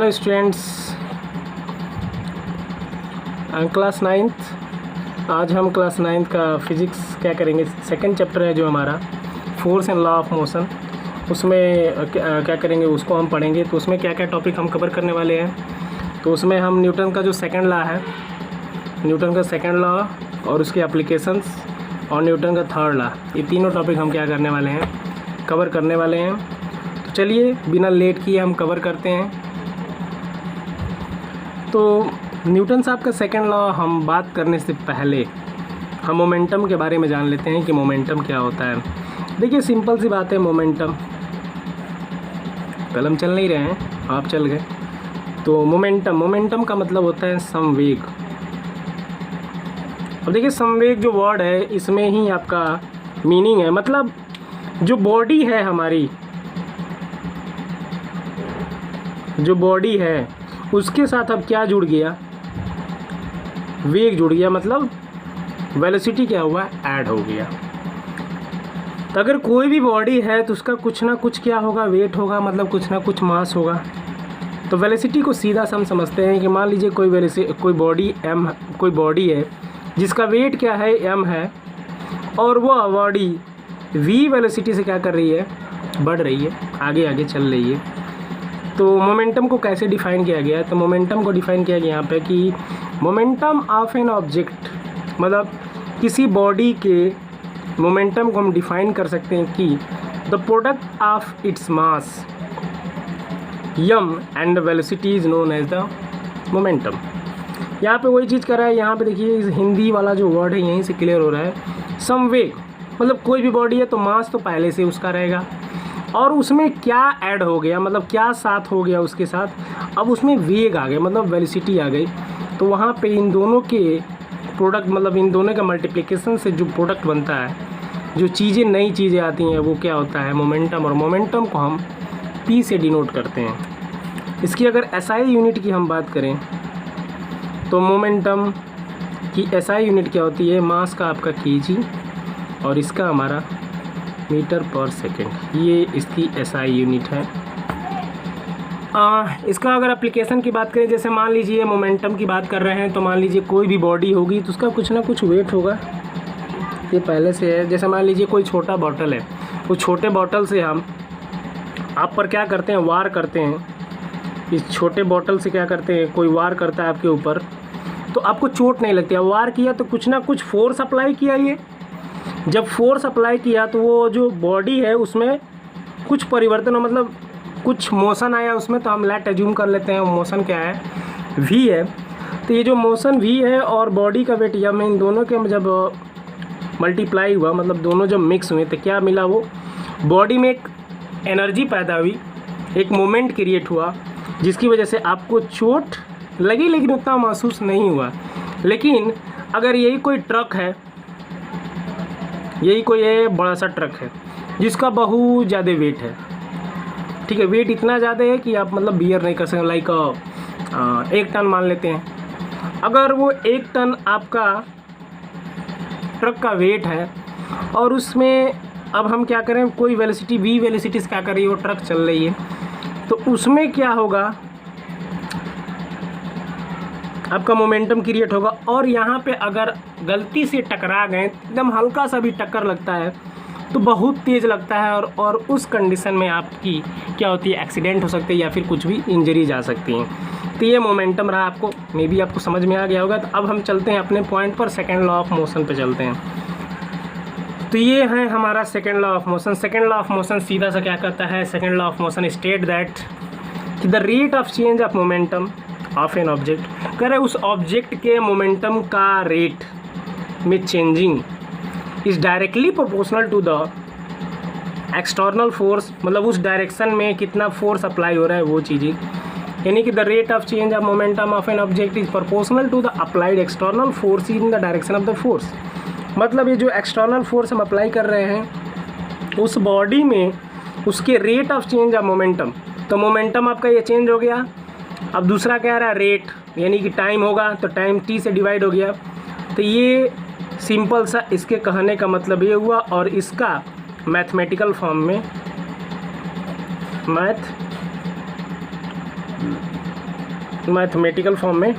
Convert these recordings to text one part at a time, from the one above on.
Hello students, class ninth. आज हम class ninth का फिज़िक्स क्या करेंगे, सेकंड चैप्टर है जो हमारा force and law of motion. उसमें क्या करेंगे उसको हम पढ़ेंगे। तो उसमें क्या क्या टॉपिक हम कवर करने वाले हैं, तो उसमें हम न्यूटन का जो सेकंड लॉ है, न्यूटन का सेकंड लॉ और उसके एप्लीकेशंस और न्यूटन का थर्ड लॉ, ये तीनों टॉपिक हम क्या करने वाले हैं, कवर करने वाले हैं। तो चलिए बिना लेट किए हम कवर करते हैं। तो न्यूटन साहब का सेकंड लॉ हम बात करने से पहले हम मोमेंटम के बारे में जान लेते हैं कि मोमेंटम क्या होता है। देखिए सिंपल सी बात है, मोमेंटम, कलम चल नहीं रहे हैं, आप चल गए। तो मोमेंटम का मतलब होता है संवेग। अब देखिए संवेग जो वर्ड है इसमें ही आपका मीनिंग है, मतलब जो बॉडी है हमारी, जो बॉडी है उसके साथ अब क्या जुड़ गया, वेग जुड़ गया, मतलब वेलोसिटी क्या हुआ, ऐड हो गया। तो अगर कोई भी बॉडी है तो उसका कुछ ना कुछ क्या होगा, वेट होगा, मतलब कुछ ना कुछ मास होगा। तो वेलोसिटी को सीधा हम समझते हैं कि मान लीजिए कोई बॉडी है जिसका वेट क्या है, m है, और वो बॉडी v वेलोसिटी से क्या कर रही है, बढ़ रही है, आगे आगे चल रही है। तो मोमेंटम को कैसे डिफ़ाइन किया गया है, तो मोमेंटम को डिफ़ाइन किया गया यहाँ पे कि मोमेंटम ऑफ एन ऑब्जेक्ट, मतलब किसी बॉडी के मोमेंटम को हम डिफ़ाइन कर सकते हैं कि the product of its mass यम and the velocity is known as the momentum. यहाँ पे वही चीज़ कर रहा है। यहाँ पे देखिए इस हिंदी वाला जो वर्ड है यहीं से क्लियर हो रहा है। संवेग मतलब कोई भी बॉडी है तो मास तो पहले से उसका रहेगा, और उसमें क्या ऐड हो गया, मतलब क्या साथ हो गया उसके साथ, अब उसमें वेग आ गया, मतलब वेलोसिटी आ गई। तो वहाँ पे इन दोनों के प्रोडक्ट, मतलब इन दोनों का मल्टीप्लिकेशन से जो प्रोडक्ट बनता है, जो चीज़ें नई चीज़ें आती हैं, वो क्या होता है, मोमेंटम। और मोमेंटम को हम p से डिनोट करते हैं। इसकी अगर SI यूनिट की हम बात करें तो मोमेंटम की SI यूनिट क्या होती है, मास का आपका kg और इसका हमारा मीटर पर सेकेंड, ये इसकी SI यूनिट है। इसका अगर एप्लीकेशन की बात करें, जैसे मान लीजिए मोमेंटम की बात कर रहे हैं, तो मान लीजिए कोई भी बॉडी होगी तो उसका कुछ ना कुछ वेट होगा, ये पहले से है। जैसे मान लीजिए कोई छोटा बॉटल है, उस छोटे बॉटल से हम आप पर क्या करते हैं, वार करते हैं। इस छोटे बॉटल से क्या करते हैं, कोई वार करता है आपके ऊपर, तो आपको चोट नहीं लगती है। वार किया तो कुछ ना कुछ फोर्स अप्लाई किया, ये जब फोर्स अप्लाई किया तो वो जो बॉडी है उसमें कुछ परिवर्तन हो, मतलब कुछ मोशन आया उसमें, तो हम लेट एज्यूम कर लेते हैं मोशन क्या है, v है। तो ये जो मोशन v है और बॉडी का वेट m, इन दोनों के जब मल्टीप्लाई हुआ, मतलब दोनों जब मिक्स हुए तो क्या मिला, वो बॉडी में एक एनर्जी पैदा हुई, एक मोमेंट क्रिएट हुआ, जिसकी वजह से आपको चोट लगी लेकिन उतना महसूस नहीं हुआ। लेकिन अगर यही कोई ट्रक है, यही कोई ये बड़ा सा ट्रक है जिसका बहुत ज़्यादा वेट है, ठीक है, वेट इतना ज़्यादा है कि आप मतलब बियर नहीं कर सकते, लाइक 1 टन मान लेते हैं। अगर वो 1 टन आपका ट्रक का वेट है और उसमें अब हम क्या करें, कोई वेलोसिटी v वेलोसिटी से क्या कर रही है, वो ट्रक चल रही है, तो उसमें क्या होगा, आपका मोमेंटम क्रिएट होगा। और यहाँ पे अगर गलती से टकरा गए, एकदम हल्का सा भी टक्कर लगता है तो बहुत तेज़ लगता है, और उस कंडीशन में आपकी क्या होती है, एक्सीडेंट हो सकती है या फिर कुछ भी इंजरी जा सकती हैं। तो ये मोमेंटम रहा, आपको मे बी आपको समझ में आ गया होगा। तो अब हम चलते हैं अपने पॉइंट पर, सेकेंड लॉ ऑफ मोशन पे चलते हैं। तो ये है हमारा second law of motion. Second law of motion सीधा सा क्या कहता है, second law of motion state that कि the rate of change of momentum of an object, कह रहे उस ऑब्जेक्ट के मोमेंटम का रेट में changing is directly proportional to the external force, मतलब उस डायरेक्शन में कितना फोर्स अप्लाई हो रहा है वो चीज़ें, यानी कि the rate of change of momentum of an object is proportional to the applied external force in the direction of the force. मतलब ये जो एक्सटर्नल फोर्स हम अप्लाई कर रहे हैं उस बॉडी में, उसके rate of change of momentum, तो मोमेंटम आपका ये चेंज हो गया। अब दूसरा क्या रहा, रेट, यानी कि टाइम होगा, तो टाइम t से डिवाइड हो गया। तो ये सिंपल सा इसके कहने का मतलब ये हुआ, और इसका मैथमेटिकल फॉर्म में मैथमेटिकल फॉर्म में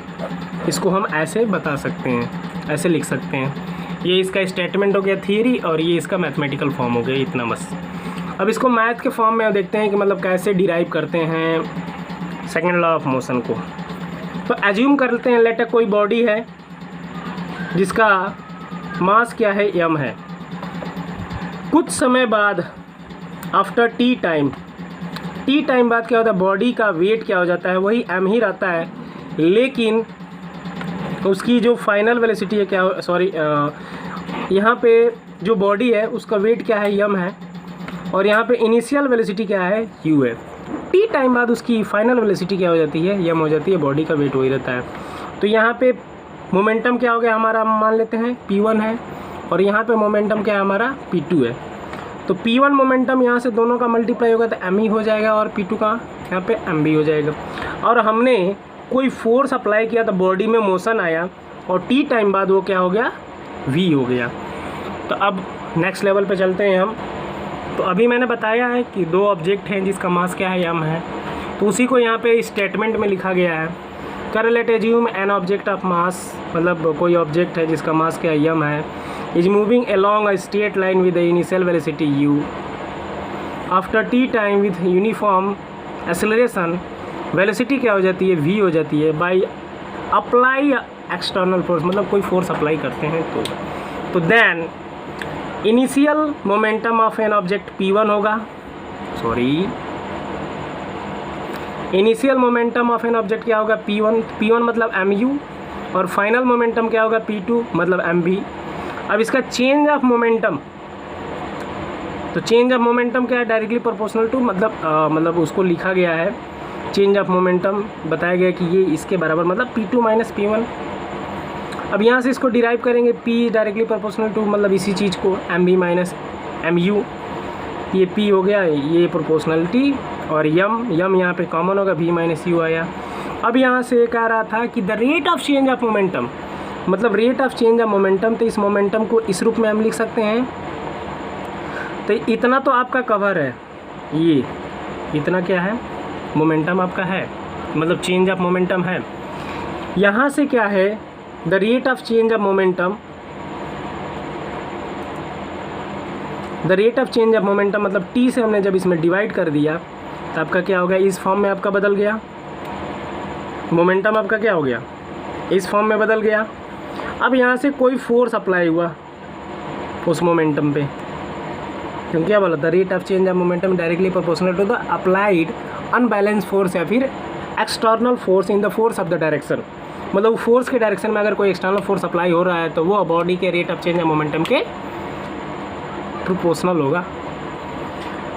इसको हम ऐसे बता सकते हैं, ऐसे लिख सकते हैं। ये इसका स्टेटमेंट हो गया थियरी और ये इसका मैथमेटिकल फॉर्म हो गया, इतना बस। अब इसको मैथ के फॉर्म में देखते हैं कि मतलब कैसे डिराइव करते हैं सेकेंड लॉ ऑफ मोशन को। तो एज्यूम करते हैं लेट कोई बॉडी है जिसका मास क्या है, m है। कुछ समय बाद आफ्टर टी टाइम बाद क्या होता है, बॉडी का वेट क्या हो जाता है, वही m ही रहता है, लेकिन उसकी जो फाइनल वेलोसिटी है क्या, सॉरी यहाँ पे जो बॉडी है उसका वेट क्या है, m है, और यहाँ पे इनिशियल वेलोसिटी क्या है, u है। टी टाइम बाद उसकी फाइनल वेलोसिटी क्या हो जाती है, m हो जाती है, बॉडी का वेट वही रहता है। तो यहाँ पे मोमेंटम क्या हो गया हमारा, मान लेते हैं p1 है, और यहाँ पे मोमेंटम क्या है हमारा, p2 है। तो p1 मोमेंटम यहाँ से दोनों का मल्टीप्लाई होगा तो m ही हो जाएगा, और p2 का यहाँ पे m भी हो जाएगा। और हमने कोई फोर्स अप्लाई किया तो बॉडी में मोशन आया, और टी टाइम बाद वो क्या हो गया, v हो गया। तो अब नेक्स्ट लेवल पे चलते हैं हम। तो अभी मैंने बताया है कि दो ऑब्जेक्ट हैं जिसका मास क्या है, m है, तो उसी को यहाँ पे स्टेटमेंट में लिखा गया है। Late assume an object of mass, मतलब कोई ऑब्जेक्ट है जिसका मास क्या है, m है, is moving along a straight line with the initial velocity u. After t time with uniform acceleration, velocity क्या हो जाती है, v हो जाती है, बाई अप्लाई एक्सटर्नल फोर्स, मतलब कोई फोर्स अप्लाई करते हैं तो then initial momentum of an object p1 होगा, sorry initial momentum of an object क्या होगा, p1 मतलब mu, और फाइनल मोमेंटम क्या होगा, p2 मतलब mv। अब इसका चेंज ऑफ मोमेंटम, तो चेंज ऑफ मोमेंटम क्या है, डायरेक्टली प्रोपोर्शनल टू, मतलब उसको लिखा गया है, चेंज ऑफ मोमेंटम बताया गया कि ये इसके बराबर, मतलब p2 माइनस p1। अब यहाँ से इसको डिराइव करेंगे, p डायरेक्टली प्रोपोर्शनल टू, मतलब इसी चीज़ को mv माइनस mu, ये p हो गया, ये प्रोपोर्शनलिटी, और यम यहाँ पे कॉमन होगा, v माइनस u आया। अब यहाँ से कह रहा था कि the rate of change of momentum, मतलब rate of change of momentum, तो इस मोमेंटम को इस रूप में हम लिख सकते हैं। तो इतना तो आपका कवर है, ये इतना क्या है, मोमेंटम आपका है, मतलब चेंज ऑफ मोमेंटम है। यहाँ से क्या है, the rate of change of momentum, the rate of change of momentum मतलब t से हमने जब इसमें डिवाइड कर दिया तो आपका क्या हो गया, इस फॉर्म में आपका बदल गया, मोमेंटम आपका क्या हो गया, इस फॉर्म में बदल गया। अब यहाँ से कोई फोर्स अप्लाई हुआ उस मोमेंटम पे, क्योंकि क्या बोला था, rate of change of momentum directly proportional to the applied unbalance force या फिर external force in the force of the direction, मतलब फोर्स के डायरेक्शन में अगर कोई एक्सटर्नल फोर्स अप्लाई हो रहा है तो वो बॉडी के rate of change of momentum के प्रोपोर्शनल होगा।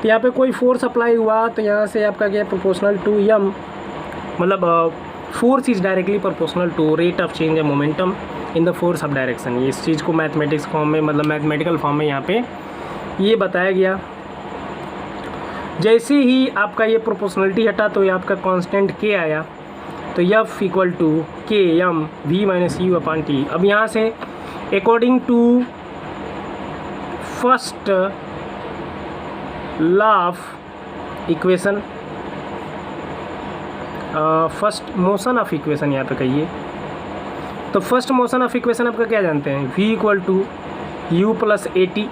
तो यहाँ पे कोई फोर्स अप्लाई हुआ तो यहाँ से आपका क्या, प्रोपोर्शनल टू m, मतलब force is directly proportional to rate of change of momentum in the force of direction. ये इस चीज़ को मैथमेटिक्स फॉर्म में, मतलब मैथमेटिकल फॉर्म में यहाँ पे ये बताया गया। जैसे ही आपका ये प्रोपोर्शनलिटी हटा तो ये आपका कांस्टेंट k आया, तो f equal to k m v minus u upon t। अब यहाँ से according to first law of equation, first motion of equation यहाँ पे कहिए, तो फर्स्ट मोशन ऑफ इक्वेशन आपका क्या जानते हैं, v equal to u plus A T,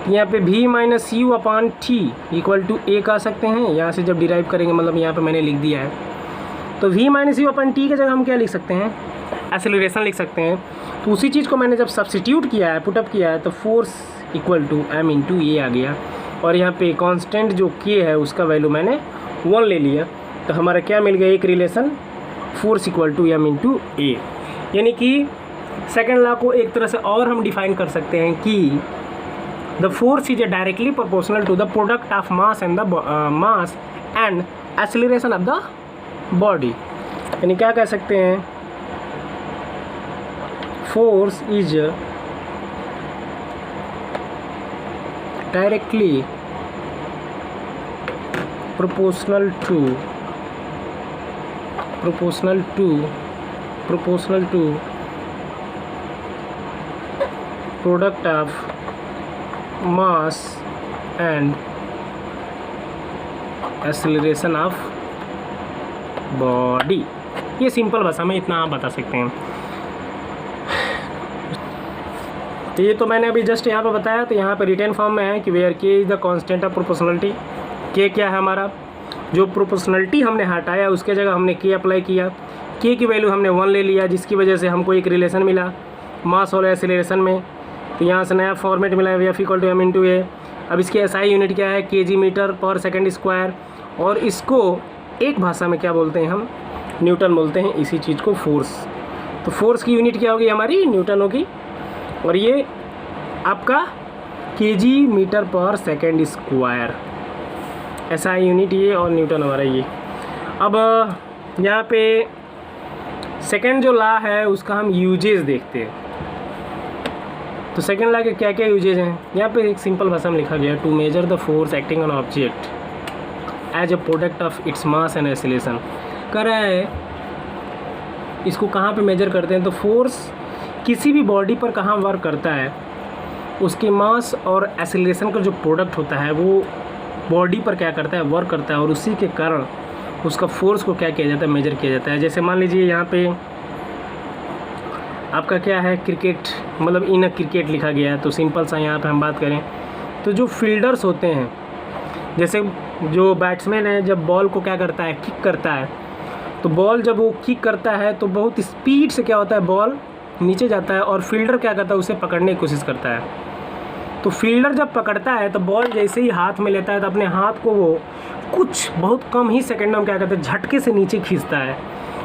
यहाँ पे v minus U upon T equal to a कह सकते हैं। यहाँ से जब डिराइव करेंगे, मतलब यहाँ पे मैंने लिख दिया है, तो v minus U upon T की जगह हम क्या लिख सकते हैं, एक्सेलरेशन लिख सकते हैं। तो उसी चीज़ को मैंने जब सब्स्टिट्यूट किया है, पुटअप किया है, तो force equal to m into a आ गया, और यहाँ पे कांस्टेंट जो k है उसका वैल्यू मैंने 1 ले लिया, तो हमारा क्या मिल गया, एक relation, force equal to m into a. यानी कि सेकेंड लॉ को एक तरह से और हम डिफाइन कर सकते हैं कि the force is directly proportional to the product of mass and acceleration of the body. यानी क्या कह सकते हैं, force is directly proportional to product of mass and acceleration of body. ये सिंपल भाषा में इतना आप बता सकते हैं। तो ये तो मैंने अभी जस्ट यहाँ पे बताया। तो यहाँ पे रिटन फॉर्म में है कि वेयर के is the constant of proportionality. के क्या है हमारा, जो प्रोपोर्शनलिटी हमने हटाया उसके जगह हमने के अप्लाई किया। के की वैल्यू हमने 1 ले लिया, जिसकी वजह से हमको एक रिलेशन मिला मास और एक्सीलरेशन में। तो यहाँ से नया फॉर्मेट मिला है F = m/a। अब इसकी एसआई यूनिट क्या है, kg metre per second square. और इसको एक भाषा में क्या बोलते हैं हम, न्यूटन बोलते हैं इसी चीज़ को, फोर्स। तो फोर्स की यूनिट क्या होगी हमारी, न्यूटन होगी। और ये आपका kg metre per second square SI unit ये, और न्यूटन हमारा ये। अब यहाँ पे सेकेंड जो लॉ है उसका हम यूजेज देखते हैं। तो सेकेंड लॉ के क्या क्या यूजेज हैं, यहाँ पे एक सिंपल भाषा में लिखा गया है, to measure the force acting on object as a product of its mass and acceleration. कह रहा है इसको कहाँ पे मेजर करते हैं, तो फोर्स किसी भी बॉडी पर कहाँ वर्क करता है, उसके मास और एक्सीलरेशन का जो प्रोडक्ट होता है वो बॉडी पर क्या करता है, वर्क करता है। और उसी के कारण उसका फोर्स को क्या किया जाता है, मेजर किया जाता है। जैसे मान लीजिए यहाँ पे आपका क्या है, क्रिकेट, मतलब इन अ क्रिकेट लिखा गया है। तो सिंपल सा यहाँ पे हम बात करें तो जो फील्डर्स होते हैं, जैसे जो बैट्समैन है जब बॉल को क्या करता है, किक करता है, तो बॉल जब वो किक करता है तो बहुत स्पीड से क्या होता है, बॉल नीचे जाता है और फील्डर क्या करता है, उसे पकड़ने की कोशिश करता है। तो फील्डर जब पकड़ता है तो बॉल जैसे ही हाथ में लेता है तो अपने हाथ को वो कुछ बहुत कम ही सेकंडों में क्या करता है, झटके से नीचे खींचता है।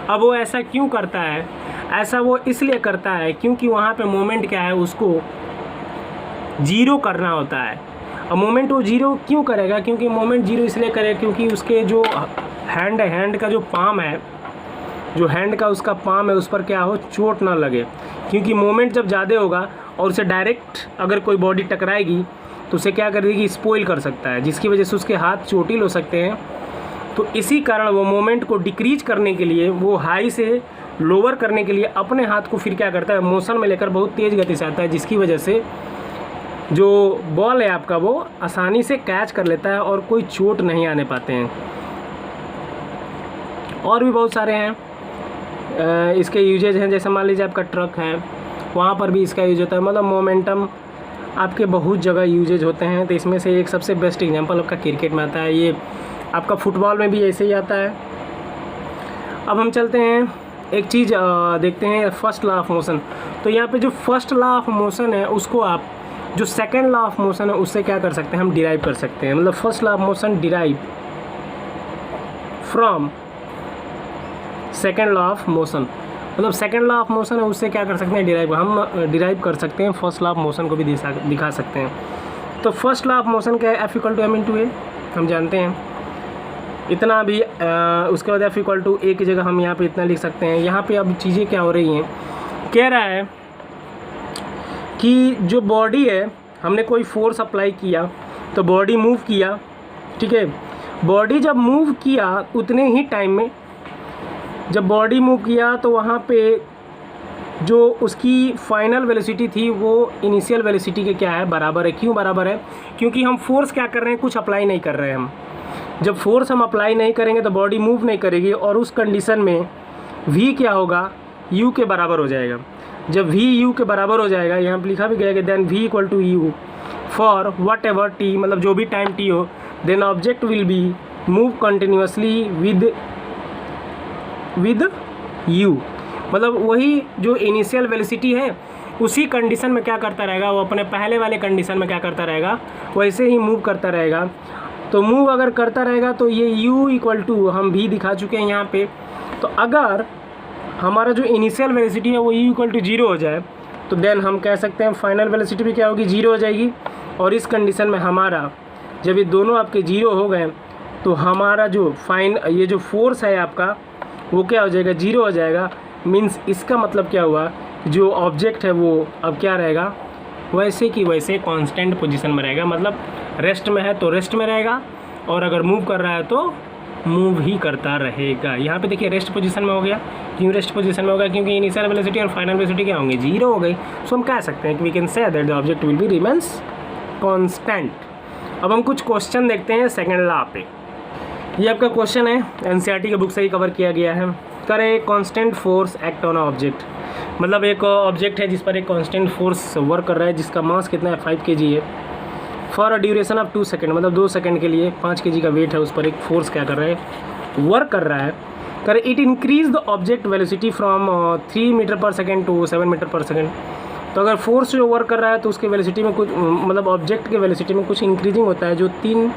अब वो ऐसा क्यों करता है, ऐसा वो इसलिए करता है क्योंकि वहाँ पे मोमेंट क्या है, उसको जीरो करना होता है। अब मोमेंट वो जीरो क्यों करेगा, क्योंकि मोमेंट जीरो इसलिए करेगा क्योंकि उसके जो हैंड का जो पाम है, जो हैंड का उसका पाम है, उस पर क्या हो, चोट ना लगे। क्योंकि मोमेंट जब ज़्यादा होगा और उसे डायरेक्ट अगर कोई बॉडी टकराएगी तो उसे क्या कर देगी, स्पॉइल कर सकता है, जिसकी वजह से उसके हाथ चोटिल हो सकते हैं। तो इसी कारण वो मोमेंट को डिक्रीज करने के लिए, वो हाई से लोअर करने के लिए अपने हाथ को फिर क्या करता है, मोशन में लेकर बहुत तेज़ गति से आता है, जिसकी वजह से जो बॉल है आपका वो आसानी से कैच कर लेता है और कोई चोट नहीं आने पाते हैं। और भी बहुत सारे हैं इसके यूजेज हैं। जैसे मान लीजिए आपका ट्रक है, वहाँ पर भी इसका यूज होता है। मतलब मोमेंटम आपके बहुत जगह यूजेज होते हैं। तो इसमें से एक सबसे बेस्ट एग्जांपल आपका क्रिकेट में आता है, ये आपका फुटबॉल में भी ऐसे ही आता है। अब हम चलते हैं एक चीज़ देखते हैं, फर्स्ट लॉ ऑफ मोशन। तो यहाँ पे जो फर्स्ट लॉ ऑफ मोशन है उसको आप जो सेकंड लॉ ऑफ मोशन है उससे क्या कर सकते हैं, हम डिराइव कर सकते हैं। मतलब first law of motion derive from second law of motion, मतलब सेकंड लॉ ऑफ मोशन है उससे क्या कर सकते हैं, डिराइव, हम डिराइव कर सकते हैं। फर्स्ट लॉ ऑफ मोशन को भी दिखा सकते हैं। तो फर्स्ट लॉ ऑफ मोशन क्या है, F = m/a, हम जानते हैं इतना भी। उसके बाद F = a की जगह हम यहाँ पे इतना लिख सकते हैं। यहाँ पे अब चीज़ें क्या हो रही हैं, कह रहा है कि जो बॉडी है, हमने कोई फोर्स अप्लाई किया तो बॉडी मूव किया, ठीक है। बॉडी जब मूव किया उतने ही टाइम में, जब बॉडी मूव किया तो वहाँ पे जो उसकी फाइनल वेलोसिटी थी वो इनिशियल वेलोसिटी के क्या है, बराबर है। क्यों बराबर है, क्योंकि हम फोर्स क्या कर रहे हैं, कुछ अप्लाई नहीं कर रहे हैं हम। जब फोर्स हम अप्लाई नहीं करेंगे तो बॉडी मूव नहीं करेगी, और उस कंडीशन में v क्या होगा, u के बराबर हो जाएगा। जब v u के बराबर हो जाएगा, यहाँ पर लिखा भी गया कि then v = u for whatever t, मतलब जो भी टाइम t हो, then object will be move continuously with u, मतलब वही जो इनिशियल वेलोसिटी है उसी कंडीशन में क्या करता रहेगा, वो अपने पहले वाले कंडीशन में क्या करता रहेगा, वैसे ही मूव करता रहेगा। तो मूव अगर करता रहेगा तो ये u = हम भी दिखा चुके हैं यहाँ पे। तो अगर हमारा जो इनिशियल वेलोसिटी है वो u = 0 हो जाए तो देन हम कह सकते हैं फाइनल वेलोसिटी भी क्या होगी, 0 हो जाएगी। और इस कंडीशन में हमारा जब ये दोनों आपके 0 हो गए तो हमारा जो ये जो फोर्स है आपका वो क्या हो जाएगा, 0 हो जाएगा। मीन्स इसका मतलब क्या हुआ, जो ऑब्जेक्ट है वो अब क्या रहेगा, वैसे की वैसे कांस्टेंट पोजीशन में रहेगा। मतलब रेस्ट में है तो रेस्ट में रहेगा, और अगर मूव कर रहा है तो मूव ही करता रहेगा। यहाँ पे देखिए रेस्ट पोजीशन में हो गया। क्यों रेस्ट पोजीशन में होगा, क्योंकि इनिशियल वेलोसिटी और फाइनल वेलोसिटी क्या होंगे, 0 हो गई। सो हम कह सकते हैं कि we can say that the object will be remains constant. अब हम कुछ क्वेश्चन देखते हैं सेकेंड लॉ पे। ये आपका क्वेश्चन है, एनसीईआरटी के बुक से ही कवर किया गया है। करे constant force act on object, मतलब एक ऑब्जेक्ट है जिस पर एक कांस्टेंट फोर्स वर्क कर रहा है, जिसका मास कितना है 5 kg है, for a duration of 2 second, मतलब 2 सेकेंड के लिए 5 kg का वेट है, उस पर एक फोर्स क्या कर रहा है, वर्क कर रहा है। करे it increase the object velocity from 3 metre per second to 7 metre per second. तो अगर फोर्स जो वर्क कर रहा है तो उसके वेलोसिटी में कुछ, मतलब ऑब्जेक्ट के वेलोसिटी में कुछ इंक्रीजिंग होता है, जो 3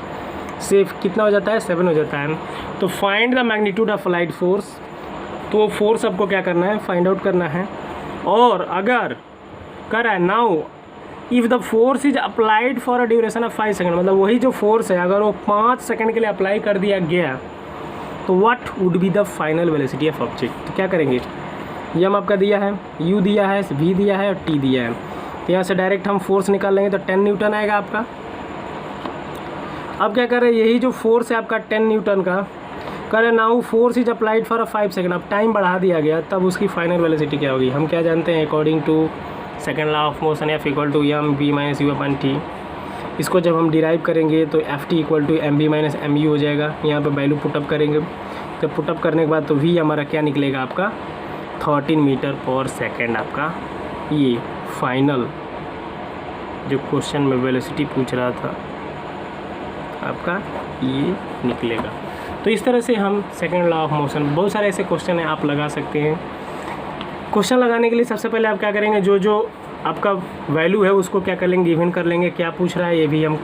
से कितना हो जाता है, 7 हो जाता है। तो find the magnitude of applied force, तो फोर्स आपको क्या करना है, फाइंड आउट करना है। और अगर कर है now if the force is applied for a duration of 5 second, मतलब वही जो फोर्स है अगर वो 5 सेकेंड के लिए अप्लाई कर दिया गया तो what would be the final velocity of object. तो क्या करेंगे, यम आपका दिया है, यू दिया है, वी दिया है और टी दिया है। तो यहाँ से डायरेक्ट हम फोर्स निकाल लेंगे तो 10 न्यूटन आएगा आपका। अब क्या कर रहे हैं, यही जो फोर्स है आपका 10 न्यूटन का, कर now force is applied for 5 second, अब टाइम बढ़ा दिया गया, तब उसकी फाइनल वेलोसिटी क्या होगी, हम क्या जानते हैं, according to second law of motion F equal to M V minus U upon T. इसको जब हम डिराइव करेंगे तो F T equal to M V minus M U हो जाएगा। यहाँ पे वैल्यू पुटअप करेंगे, जब पुटअप करने के बाद तो वी हमारा क्या निकलेगा आपका 13 मीटर पर सेकेंड। आपका ये फाइनल जो क्वेश्चन में वेलोसिटी पूछ रहा था आपका ये निकलेगा। तो इस तरह से हम सेकेंड लॉ ऑफ मोशन, बहुत सारे ऐसे क्वेश्चन हैं आप लगा सकते हैं। क्वेश्चन लगाने के लिए सबसे पहले आप क्या करेंगे, जो जो आपका वैल्यू है उसको क्या कर लेंगे, गिवन कर लेंगे, क्या पूछ रहा है ये भी हम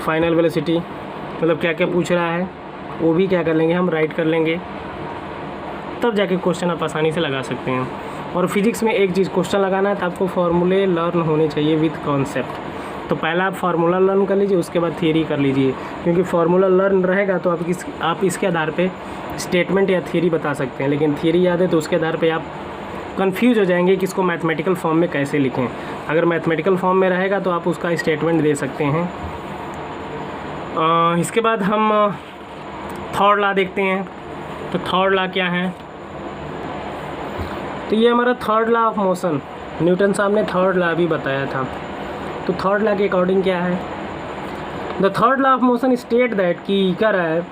फाइनल वेलोसिटी, मतलब क्या क्या पूछ रहा है वो भी क्या कर लेंगे, हम राइट कर लेंगे, तब जाके क्वेश्चन आप आसानी से लगा सकते हैं। और फिजिक्स में एक चीज़, क्वेश्चन लगाना है तो आपको फार्मूले लर्न होने चाहिए विद कॉन्सेप्ट। तो पहला आप फार्मूला लर्न कर लीजिए, उसके बाद थियरी कर लीजिए, क्योंकि फार्मूला लर्न रहेगा तो आप इसके आधार पे स्टेटमेंट या थियरी बता सकते हैं। लेकिन थियरी याद है तो उसके आधार पे आप कंफ्यूज हो जाएंगे कि इसको मैथमेटिकल फॉर्म में कैसे लिखें। अगर मैथमेटिकल फॉर्म में रहेगा तो आप उसका स्टेटमेंट दे सकते हैं। इसके बाद हम थर्ड लॉ देखते हैं। तो थर्ड लॉ क्या है, तो ये हमारा third law of motion, Newton साहब ने थर्ड लॉ भी बताया था। तो थर्ड लॉ के अकॉर्डिंग क्या है, the third law of motion state that कि क्या रहा है,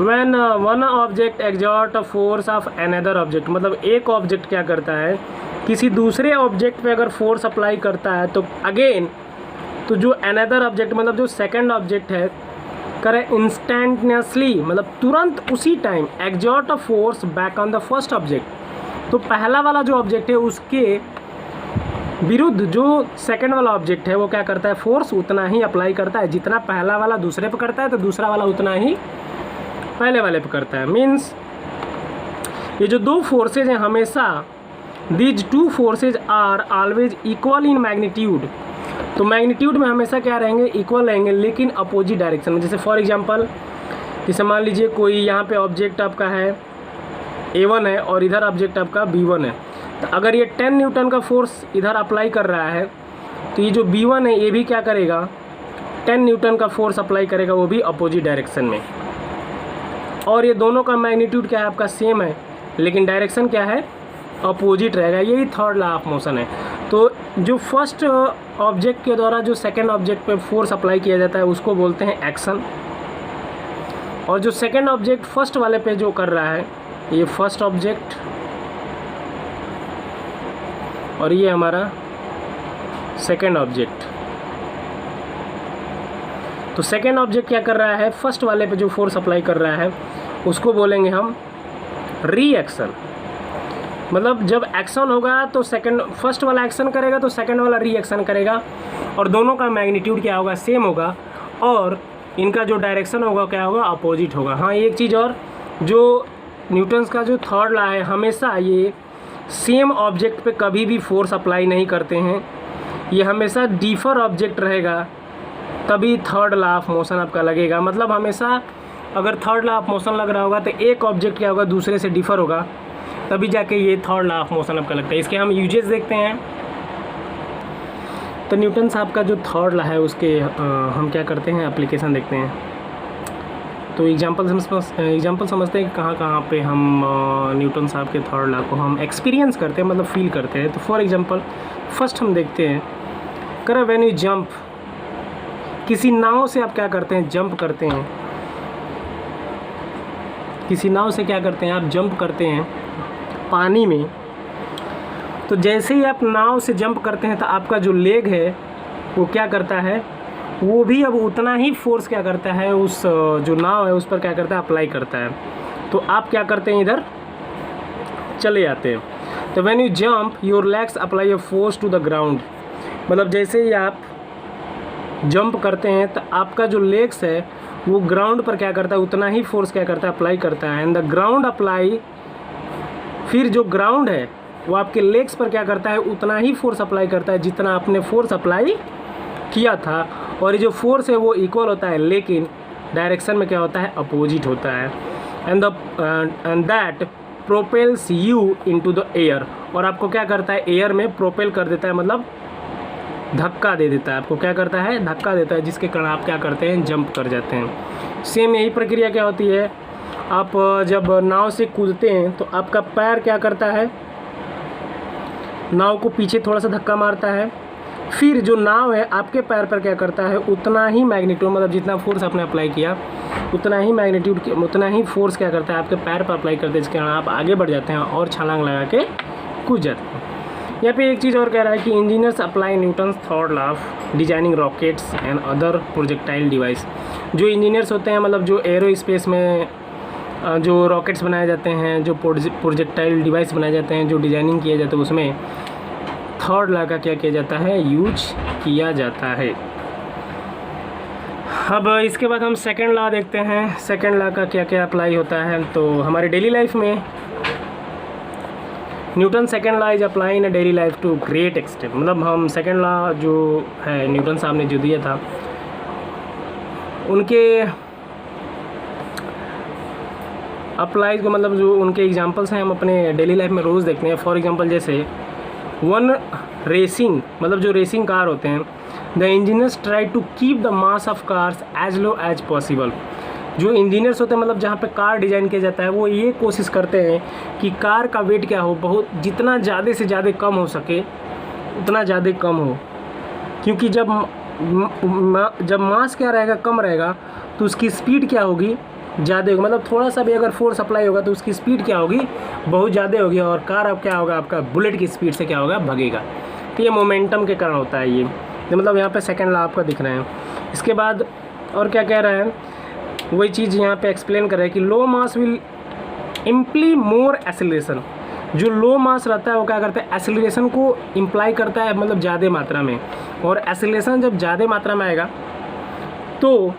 when one object exert a force of another object, मतलब एक ऑब्जेक्ट क्या करता है, किसी दूसरे ऑब्जेक्ट पे अगर फोर्स अप्लाई करता है तो अगेन तो जो अनदर ऑब्जेक्ट मतलब जो सेकंड ऑब्जेक्ट है करे इंस्टेंटनेसली, मतलब तुरंत उसी time exert a force back on the first object. तो पहला वाला जो ऑब्जेक्ट है उसके विरुद्ध जो सेकंड वाला ऑब्जेक्ट है वो क्या करता है, फोर्स उतना ही अप्लाई करता है, जितना पहला वाला दूसरे पे करता है तो दूसरा वाला उतना ही पहले वाले पे करता है। मीन्स ये जो दो फोर्सेज हैं हमेशा, these two forces are always equal in magnitude. तो मैग्नीट्यूड में हमेशा क्या रहेंगे, इक्वल रहेंगे, लेकिन अपोजिट डायरेक्शन में। जैसे फॉर एग्जांपल, जैसे मान लीजिए कोई यहाँ पे ऑब्जेक्ट आपका है A1 है और इधर ऑब्जेक्ट आपका B1 है। तो अगर ये 10 न्यूटन का फोर्स इधर अप्लाई कर रहा है तो ये जो B1 है ये भी क्या करेगा, 10 न्यूटन का फोर्स अप्लाई करेगा, वो भी अपोजिट डायरेक्शन में। और ये दोनों का मैग्नीट्यूड क्या है आपका सेम है, लेकिन डायरेक्शन क्या है, अपोजिट रहेगा। यही थर्ड लॉ ऑफ मोशन है। तो जो फर्स्ट ऑब्जेक्ट के द्वारा जो सेकंड ऑब्जेक्ट पे फोर्स अप्लाई किया जाता है उसको बोलते हैं एक्शन, और जो सेकंड ऑब्जेक्ट फर्स्ट वाले पे जो कर रहा है, ये फर्स्ट ऑब्जेक्ट और ये हमारा सेकंड ऑब्जेक्ट। तो सेकंड ऑब्जेक्ट क्या कर रहा है, फर्स्ट वाले पे जो फोर्स अप्लाई कर रहा है उसको बोलेंगे हम रिएक्शन। मतलब जब एक्शन होगा तो सेकंड, फर्स्ट वाला एक्शन करेगा तो सेकंड वाला रिएक्शन करेगा, और दोनों का मैग्नीट्यूड क्या होगा, सेम होगा, और इनका जो डायरेक्शन होगा क्या होगा, अपोजिट होगा। हाँ, एक चीज़ और, जो न्यूटन्स का जो थर्ड लॉ है, हमेशा ये सेम ऑब्जेक्ट पे कभी भी फोर्स अप्लाई नहीं करते हैं, ये हमेशा डिफर ऑब्जेक्ट रहेगा, तभी थर्ड लॉ ऑफ मोशन आपका लगेगा। मतलब हमेशा अगर थर्ड लॉ ऑफ मोशन लग रहा होगा तो एक ऑब्जेक्ट क्या होगा, दूसरे से डिफर होगा, तभी जाके ये थर्ड लॉ ऑफ मोशन आपका लगता है। इसके हम यूजेस देखते हैं। तो न्यूटन साहब का जो थर्ड लॉ है उसके हम क्या करते हैं, एप्लीकेशन देखते हैं। तो एग्जांपल समझते हैं कि कहाँ कहाँ पे हम न्यूटन साहब के थर्ड लॉ को हम एक्सपीरियंस करते हैं, मतलब फील करते हैं। तो फॉर एग्जांपल फर्स्ट हम देखते हैं, करें व्हेन यू जंप, किसी नाव से आप क्या करते हैं, जंप करते हैं, किसी नाव से क्या करते हैं आप जंप करते हैं पानी में, तो जैसे ही आप नाव से जंप करते हैं तो आपका जो लेग है वो क्या करता है, वो भी अब उतना ही फोर्स क्या करता है उस जो नाव है उस पर क्या करता है अप्लाई करता है। तो आप क्या करते हैं इधर चले जाते हैं। तो when you jump your legs apply a force to the ground, मतलब जैसे ही आप जंप करते हैं तो आपका जो लेग्स है वो ग्राउंड पर क्या करता है उतना ही फोर्स क्या करता है अप्लाई करता है। एंड द ग्राउंड अप्लाई, फिर जो ग्राउंड है वो आपके लेग्स पर क्या करता है उतना ही फोर्स अप्लाई करता है जितना आपने फोर्स अप्लाई किया था। और ये जो फोर्स है वो इक्वल होता है लेकिन डायरेक्शन में क्या होता है अपोजिट होता है। And that propels you into the air, और आपको क्या करता है एयर में प्रोपेल कर देता है, मतलब धक्का दे देता है। आपको क्या करता है धक्का देता है, जिसके कारण आप क्या करते हैं जंप कर जाते हैं। सेम यही प्रक्रिया क्या होती है, आप जब नाव से कूदते हैं तो आपका पैर क्या करता है नाव को पीछे थोड़ा सा धक्का मारता है, फिर जो नाव है आपके पैर पर क्या करता है उतना ही मैग्नीट्यूड, मतलब जितना फोर्स आपने अप्लाई किया उतना ही मैग्नीट्यूड उतना ही फोर्स क्या करता है आपके पैर पर अप्लाई करते हैं, जिसके कारण आप आगे बढ़ जाते हैं और छलांग लगा के कूद जाते हैं। यहाँ पे एक चीज़ और कह रहा है कि engineers apply Newton's third law of designing rockets and other projectile device. जो इंजीनियर्स होते हैं मतलब जो एरो स्पेस में जो रॉकेट्स बनाए जाते हैं, जो प्रोजेक्टाइल डिवाइस बनाए जाते हैं, जो डिजाइनिंग किया जाता है उसमें थर्ड लॉ का क्या किया जाता है यूज किया जाता है। अब इसके बाद हम सेकंड लॉ देखते हैं, सेकंड लॉ का क्या क्या अप्लाई होता है। तो हमारे डेली लाइफ में Newton second law is apply in daily life to great extent, मतलब हम सेकंड लॉ जो है न्यूटन साहब ने जो दिया था उनके अप्लाई को, मतलब जो उनके एग्जांपल्स हैं हम अपने डेली लाइफ में रोज़ देखते हैं। फॉर एग्जांपल जैसे वन रेसिंग, मतलब जो रेसिंग कार होते हैं, the engineers try to keep the mass of cars as low as possible. जो इंजीनियर्स होते हैं मतलब जहाँ पे कार डिज़ाइन किया जाता है वो ये कोशिश करते हैं कि कार का वेट क्या हो, बहुत जितना ज़्यादा से ज़्यादा कम हो सके उतना ज़्यादा कम हो, क्योंकि जब मास क्या रहेगा कम रहेगा तो उसकी स्पीड क्या होगी ज़्यादा होगी, मतलब थोड़ा सा भी अगर फोर्स अप्लाई होगा तो उसकी स्पीड क्या होगी बहुत ज़्यादा होगी, और कार अब क्या होगा आपका बुलेट की स्पीड से क्या होगा भगेगा। तो ये मोमेंटम के कारण होता है ये, तो मतलब यहाँ पे सेकंड लॉ आपका दिख रहा है। इसके बाद और क्या कह रहा है वही चीज़ यहाँ पे एक्सप्लेन कर रहा है कि लो मास विल इम्प्ली मोर एसिलेशन। जो लो मास रहता है वो क्या करता है एसिलेशन को इम्प्लाई करता है, मतलब ज़्यादा मात्रा में, और एसिलेशन जब ज़्यादा मात्रा में आएगा तो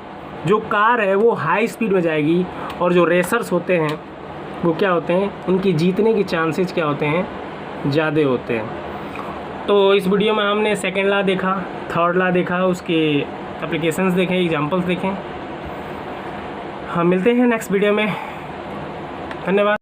जो कार है वो हाई स्पीड में जाएगी, और जो रेसर्स होते हैं वो क्या होते हैं उनकी जीतने की चांसेस क्या होते हैं ज़्यादा होते हैं। तो इस वीडियो में हमने सेकंड लॉ देखा, थर्ड लॉ देखा, उसके एप्लीकेशंस देखें, एग्जांपल्स देखें। हम मिलते हैं नेक्स्ट वीडियो में, धन्यवाद।